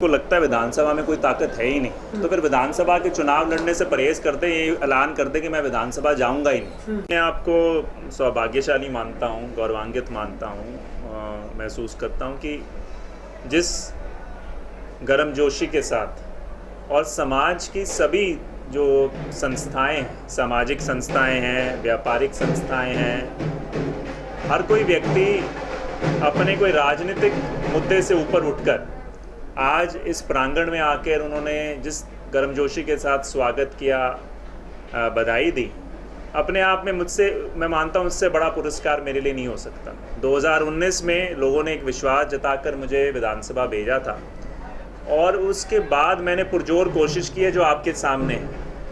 को लगता है विधानसभा में कोई ताकत है ही नहीं, तो फिर विधानसभा के चुनाव लड़ने से परहेज करते ये ऐलान करते कि मैं विधानसभा जाऊंगा ही नहीं। मैं आपको सौभाग्यशाली मानता हूं, गौरवान्वित मानता हूं, महसूस करता हूं कि जिस गर्मजोशी के साथ और समाज की सभी जो संस्थाएं, सामाजिक संस्थाएं हैं, व्यापारिक संस्थाएं हैं, हर कोई व्यक्ति अपने कोई राजनीतिक मुद्दे से ऊपर उठकर आज इस प्रांगण में आकर उन्होंने जिस गर्मजोशी के साथ स्वागत किया, बधाई दी, अपने आप में मैं मानता हूँ उससे बड़ा पुरस्कार मेरे लिए नहीं हो सकता। 2019 में लोगों ने एक विश्वास जताकर मुझे विधानसभा भेजा था और उसके बाद मैंने पुरजोर कोशिश की है जो आपके सामने है,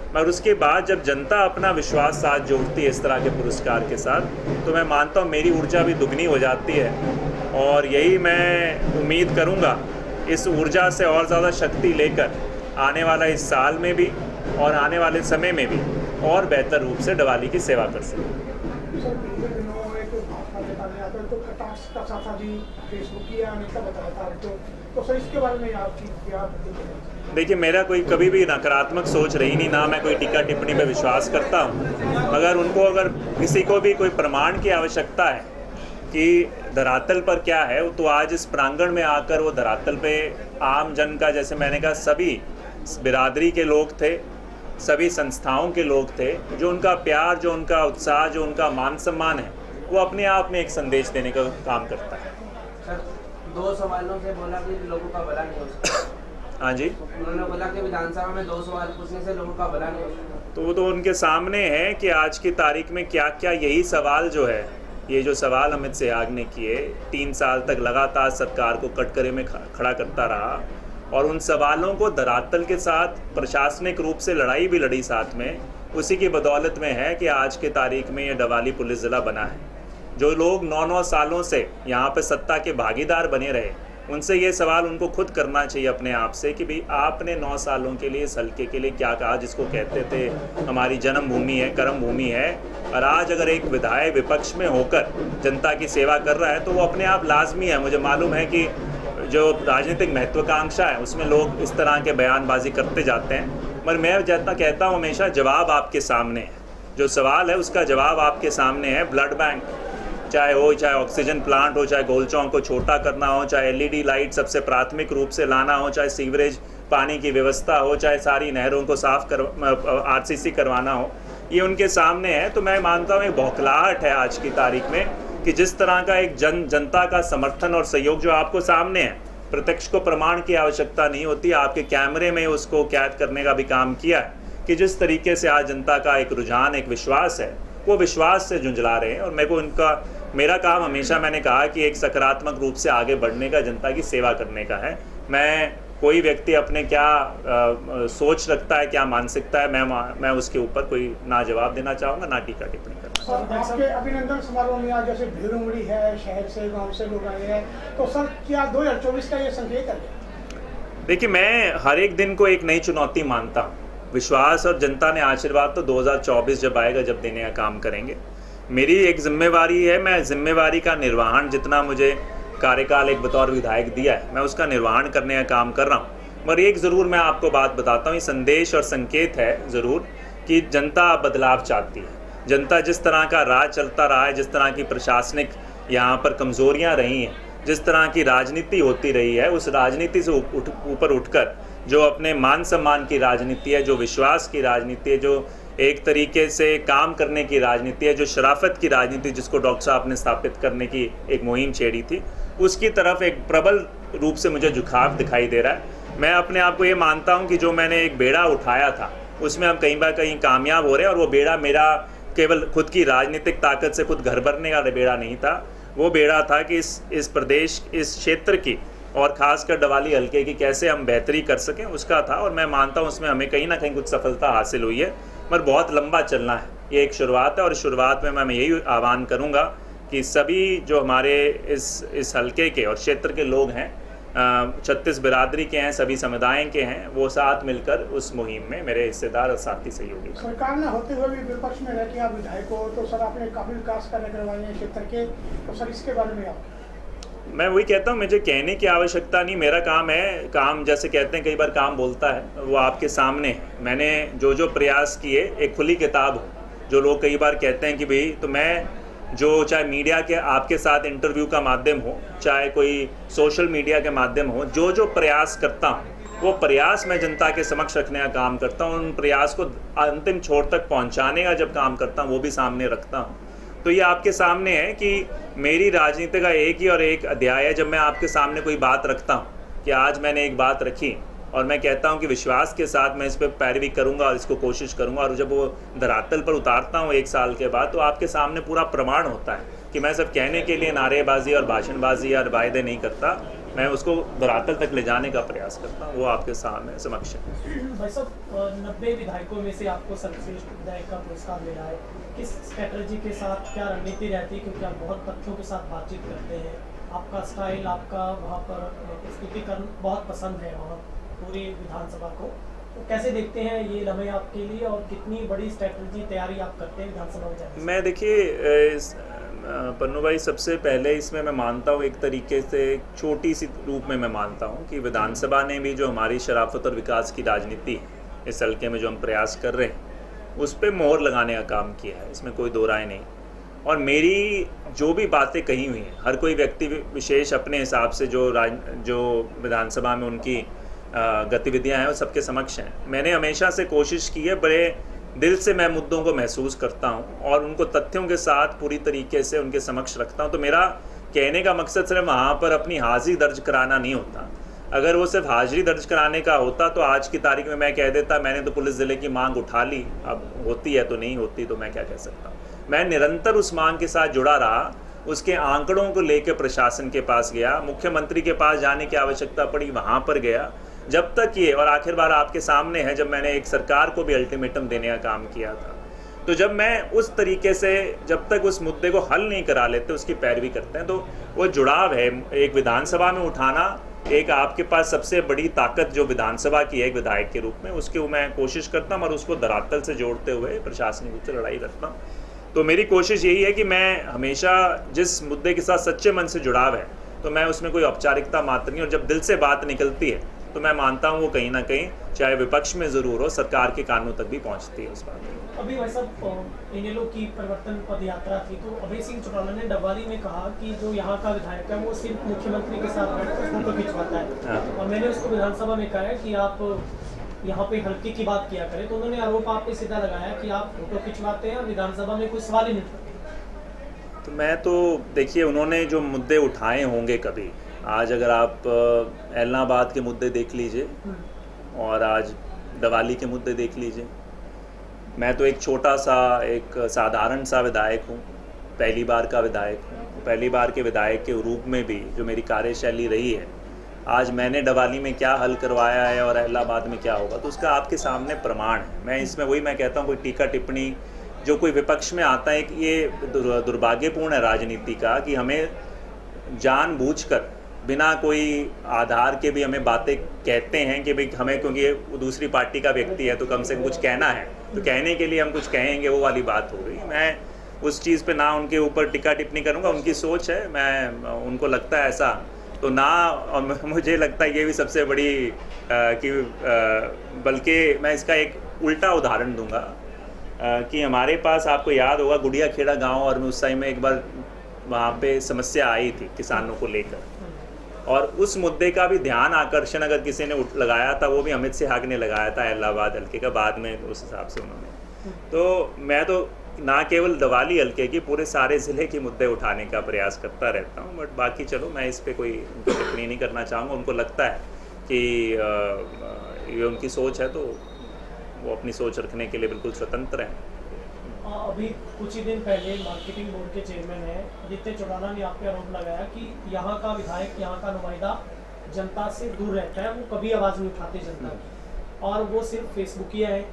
मगर उसके बाद जब जनता अपना विश्वास साथ जोड़ती है इस तरह के पुरस्कार के साथ, तो मैं मानता हूँ मेरी ऊर्जा भी दुगनी हो जाती है। और यही मैं उम्मीद करूँगा इस ऊर्जा से और ज़्यादा शक्ति लेकर आने वाला इस साल में भी और आने वाले समय में भी और बेहतर रूप से डवाली की सेवा कर सकें। देखिए, मेरा कोई कभी भी नकारात्मक सोच रही नहीं, ना मैं कोई टीका टिप्पणी पे विश्वास करता हूँ, मगर उनको अगर किसी को भी कोई प्रमाण की आवश्यकता है कि धरातल पर क्या है, तो आज इस प्रांगण में आकर वो धरातल पे आम जन का, जैसे मैंने कहा, सभी बिरादरी के लोग थे, सभी संस्थाओं के लोग थे, जो उनका प्यार, जो उनका उत्साह, जो उनका मान सम्मान है, वो अपने आप में एक संदेश देने का काम करता है। सर, 2 सवालों से बोला कि लोगों का भला नहीं हो सकता। हाँ जी, उन्होंने बोला कि विधानसभा में 2 सवाल पूछने से लोगों का भला नहीं हो सकता। तो वो तो उनके सामने है कि आज की तारीख में क्या क्या यही सवाल जो है, ये जो सवाल अमित सहयाग ने किए, 3 साल तक लगातार सरकार को कटघरे में खड़ा करता रहा और उन सवालों को धरातल के साथ प्रशासनिक रूप से लड़ाई भी लड़ी साथ में, उसी की बदौलत में है कि आज के तारीख में ये डवाली पुलिस ज़िला बना है। जो लोग 9-9 सालों से यहाँ पे सत्ता के भागीदार बने रहे, उनसे ये सवाल उनको खुद करना चाहिए अपने आप से कि भाई आपने 9 सालों के लिए इस हल्के के लिए क्या कहा, जिसको कहते थे हमारी जन्मभूमि है, कर्म भूमि है, और आज अगर एक विधायक विपक्ष में होकर जनता की सेवा कर रहा है तो वो अपने आप लाजमी है। मुझे मालूम है कि जो राजनीतिक महत्वाकांक्षा है उसमें लोग इस तरह के बयानबाजी करते जाते हैं, मगर मैं जितना कहता हूँ हमेशा जवाब आपके सामने है। जो सवाल है उसका जवाब आपके सामने है। ब्लड बैंक चाहे हो, चाहे ऑक्सीजन प्लांट हो, चाहे गोल चौक को छोटा करना हो, चाहे LED लाइट सबसे प्राथमिक रूप से लाना हो, चाहे सीवरेज पानी की व्यवस्था हो, चाहे सारी नहरों को साफ RCC करवाना हो, ये उनके सामने है। तो मैं मानता हूँ एक बौखलाहट है आज की तारीख में कि जिस तरह का एक जनता का समर्थन और सहयोग जो आपको सामने है, प्रत्यक्ष को प्रमाण की आवश्यकता नहीं होती, आपके कैमरे में उसको कैद करने का भी काम किया है कि जिस तरीके से आज जनता का एक रुझान, एक विश्वास है, वो विश्वास से झुंझला रहे हैं। और मेरे को मेरा काम हमेशा मैंने कहा कि एक सकारात्मक रूप से आगे बढ़ने का, जनता की सेवा करने का है। मैं कोई व्यक्ति अपने क्या सोच रखता है, क्या मानसिकता है, मैं उसके ऊपर कोई ना जवाब देना चाहूँगा, ना टीका टिप्पणी करना। आपके अभिनंदन समारोह में आज जैसे भीड़ उमड़ी है, शहर से, गांव से लोग आए हैं, तो सर क्या 2024 का ये संकेत है? देखिए, मैं हर एक दिन को एक नई चुनौती मानता हूँ। विश्वास और जनता ने आशीर्वाद तो 2024 जब आएगा, जब देने का काम करेंगे। मेरी एक जिम्मेवारी है, मैं जिम्मेवारी का निर्वहन, जितना मुझे कार्यकाल एक बतौर विधायक दिया है, मैं उसका निर्वहन करने का काम कर रहा हूँ। मगर एक ज़रूर मैं आपको बात बताता हूँ, ये संदेश और संकेत है ज़रूर कि जनता बदलाव चाहती है। जनता जिस तरह का राज चलता रहा है, जिस तरह की प्रशासनिक यहाँ पर कमज़ोरियाँ रही हैं, जिस तरह की राजनीति होती रही है, उस राजनीति से ऊपर उठकर जो अपने मान सम्मान की राजनीति है, जो विश्वास की राजनीति है, जो एक तरीके से काम करने की राजनीति है, जो शराफत की राजनीति जिसको डॉक्टर साहब ने स्थापित करने की एक मुहिम छेड़ी थी, उसकी तरफ एक प्रबल रूप से मुझे झुकाव दिखाई दे रहा है। मैं अपने आप को ये मानता हूँ कि जो मैंने एक बेड़ा उठाया था उसमें हम कहीं कहीं कामयाब हो रहे हैं, और वो बेड़ा मेरा केवल खुद की राजनीतिक ताकत से खुद घर भरने का बेड़ा नहीं था। वो बेड़ा था कि इस प्रदेश, इस क्षेत्र की और ख़ासकर डवाली हल्के की कैसे हम बेहतरी कर सकें, उसका था। और मैं मानता हूँ उसमें हमें कहीं ना कहीं कुछ सफलता हासिल हुई है, मगर बहुत लंबा चलना है। ये एक शुरुआत है और शुरुआत में मैं यही आह्वान करूँगा कि सभी जो हमारे इस हल्के के और क्षेत्र के लोग हैं, 36 बिरादरी के हैं, सभी समुदाय के हैं, वो साथ मिलकर उस मुहिम में मेरे हिस्सेदार और साथी सहयोगी। सरकार ने होते हुए भी विपक्ष में रह के आप विधायक हो, तो सर आपने काफ़ी विकास कार्य करवाए हैं क्षेत्र के, तो सर इसके बारे में आप? मैं वही कहता हूँ, मुझे कहने की आवश्यकता नहीं, मेरा काम है, काम जैसे कहते हैं कई बार काम बोलता है, वो आपके सामने है। मैंने जो जो प्रयास किए एक खुली किताब हो। जो लोग कई बार कहते हैं कि भाई, तो मैं जो चाहे मीडिया के आपके साथ इंटरव्यू का माध्यम हो, चाहे कोई सोशल मीडिया के माध्यम हो, जो जो प्रयास करता हूँ वो प्रयास मैं जनता के समक्ष रखने का काम करता हूँ। उन प्रयास को अंतिम छोर तक पहुँचाने का जब काम करता हूँ वो भी सामने रखता हूँ। तो ये आपके सामने है कि मेरी राजनीति का एक ही और एक अध्याय है, जब मैं आपके सामने कोई बात रखता हूँ कि आज मैंने एक बात रखी और मैं कहता हूँ कि विश्वास के साथ मैं इस पर पैरवी करूँगा और इसको कोशिश करूँगा, और जब वो धरातल पर उतारता हूँ 1 साल के बाद, तो आपके सामने पूरा प्रमाण होता है कि मैं सिर्फ कहने के लिए नारेबाजी और भाषणबाजी या वायदे नहीं करता, मैं उसको धरातल तक ले जाने का प्रयास करता हूँ। वो आपके सामने समक्ष है। भाई साहब, 90 विधायकों में से आपको सर्वश्रेष्ठ विधायक का पुरस्कार मिला है। किस स्ट्रेटजी के साथ, क्या रणनीति रहती है, क्योंकि आप बहुत तथ्यों के साथ बातचीत करते हैं, आपका स्टाइल, आपका वहाँ पर प्रस्तुतिकरण बहुत पसंद है वहाँ पूरी विधानसभा को, तो कैसे देखते हैं ये लम्हे आपके लिए, और कितनी बड़ी स्ट्रेटजी तैयारी आप करते हैं विधानसभा में जाने से? मैं देखिए पन्नू भाई, सबसे पहले इसमें मैं मानता हूँ एक तरीके से छोटी सी रूप में मैं मानता हूँ कि विधानसभा ने भी जो हमारी शराफत और विकास की राजनीति इस हल्के में जो हम प्रयास कर रहे हैं उस पर मोहर लगाने का काम किया है, इसमें कोई दो राय नहीं। और मेरी जो भी बातें कही हुई हैं, हर कोई व्यक्ति विशेष अपने हिसाब से जो विधानसभा में उनकी गतिविधियां हैं वो सबके समक्ष हैं। मैंने हमेशा से कोशिश की है, बड़े दिल से मैं मुद्दों को महसूस करता हूं और उनको तथ्यों के साथ पूरी तरीके से उनके समक्ष रखता हूं। तो मेरा कहने का मकसद सिर्फ वहाँ पर अपनी हाजिरी दर्ज कराना नहीं होता। अगर वो सिर्फ हाजिरी दर्ज कराने का होता तो आज की तारीख में मैं कह देता मैंने तो पुलिस ज़िले की मांग उठा ली, अब होती है तो नहीं होती तो मैं क्या कह सकता हूँ। मैं निरंतर उस मांग के साथ जुड़ा रहा, उसके आंकड़ों को लेकर प्रशासन के पास गया, मुख्यमंत्री के पास जाने की आवश्यकता पड़ी वहाँ पर गया, जब तक ये, और आखिर बार आपके सामने है जब मैंने एक सरकार को भी अल्टीमेटम देने का काम किया था। तो जब मैं उस तरीके से, जब तक उस मुद्दे को हल नहीं करा लेते, उसकी पैरवी करते हैं, तो वो जुड़ाव है एक विधानसभा में उठाना। एक आपके पास सबसे बड़ी ताकत जो विधानसभा की है एक विधायक के रूप में, उसकी मैं कोशिश करता हूँ और उसको धरातल से जोड़ते हुए प्रशासनिक रूप से लड़ाई करता हूँ। तो मेरी कोशिश यही है कि मैं हमेशा जिस मुद्दे के साथ सच्चे मन से जुड़ाव है तो मैं उसमें कोई औपचारिकता मात्र नहीं, और जब दिल से बात निकलती है तो मैं मानता हूँ वो कहीं ना कहीं चाहे विपक्ष में ज़रूर हो, सरकार के कानों तक भी पहुँचती है उस बात में। अभी वैसा इनेलो की परिवर्तन पद यात्रा थी, तो अभय सिंह चौटाला ने डबवाली में कहा कि जो यहाँ का विधायक है वो सिर्फ मुख्यमंत्री के साथ बैठकर फोटो खिंचवाता है। और मैंने उसको विधानसभा में कहा है कि आप यहाँ पे हल्के की बात किया करें, तो उन्होंने आरोप आप पे सीधा लगाया कि आप फोटो खिंचवाते हैं और विधानसभा में कोई सवाल ही नहीं उठाते। तो मैं तो देखिए, उन्होंने जो मुद्दे उठाए होंगे कभी, आज अगर आप एलनाबाद के मुद्दे देख लीजिए और आज दिवाली के मुद्दे देख लीजिए, मैं तो एक छोटा सा, एक साधारण सा विधायक हूँ, पहली बार का विधायक हूँ। पहली बार के विधायक के रूप में भी जो मेरी कार्यशैली रही है, आज मैंने दिवाली में क्या हल करवाया है और इलाहाबाद में क्या होगा, तो उसका आपके सामने प्रमाण है। मैं इसमें वही मैं कहता हूँ, कोई टीका टिप्पणी जो कोई विपक्ष में आता है, ये दुर्भाग्यपूर्ण है राजनीति का कि हमें जानबूझकर बिना कोई आधार के भी हमें बातें कहते हैं कि भाई हमें, क्योंकि वो दूसरी पार्टी का व्यक्ति है तो कम से कम कुछ कहना है, तो कहने के लिए हम कुछ कहेंगे, वो वाली बात हो गई। मैं उस चीज़ पे ना उनके ऊपर टिक्का टिप्पणी करूँगा, उनकी सोच है, मैं उनको लगता है ऐसा तो ना, और मुझे लगता है ये भी सबसे बड़ी बल्कि मैं इसका एक उल्टा उदाहरण दूंगा कि हमारे पास, आपको याद होगा गुड़िया खेड़ा गाँव, और उस टाइम में एक बार वहाँ पे समस्या आई थी किसानों को लेकर, और उस मुद्दे का भी ध्यान आकर्षण अगर किसी ने लगाया था, वो भी अमित सिहाग ने लगाया था इलाहाबाद हल्के का, बाद में उस हिसाब से उन्होंने। तो मैं तो ना केवल दिवाली हल्के की, पूरे सारे ज़िले के मुद्दे उठाने का प्रयास करता रहता हूँ। बट बाकी चलो, मैं इस पर कोई टिप्पणी नहीं करना चाहूँगा। उनको लगता है कि ये उनकी सोच है, तो वो अपनी सोच रखने के लिए बिल्कुल स्वतंत्र हैं। अभी कुछ ही दिन पहले मार्केटिंग बोर्ड के चेयरमैन है आदित्य चौटाला ने आप पे आरोप लगाया कि यहाँ का विधायक, यहाँ का नुमाइंदा जनता से दूर रहता है, वो कभी आवाज़ नहीं उठाते जनता की, और वो सिर्फ फेसबुकिया है,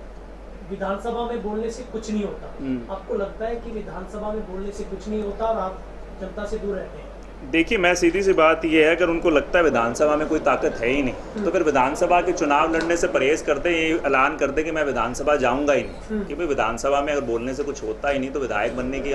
विधानसभा में बोलने से कुछ नहीं होता। आपको लगता है कि विधानसभा में बोलने से कुछ नहीं होता और आप जनता से दूर रहते हैं? देखिए, मैं सीधी सी बात ये है, अगर उनको लगता है विधानसभा में कोई ताकत है ही नहीं, तो फिर विधानसभा के चुनाव लड़ने से परहेज करते, ये ऐलान करते कि मैं विधानसभा जाऊंगा ही नहीं, कि भाई विधानसभा में अगर बोलने से कुछ होता ही नहीं तो विधायक बनने की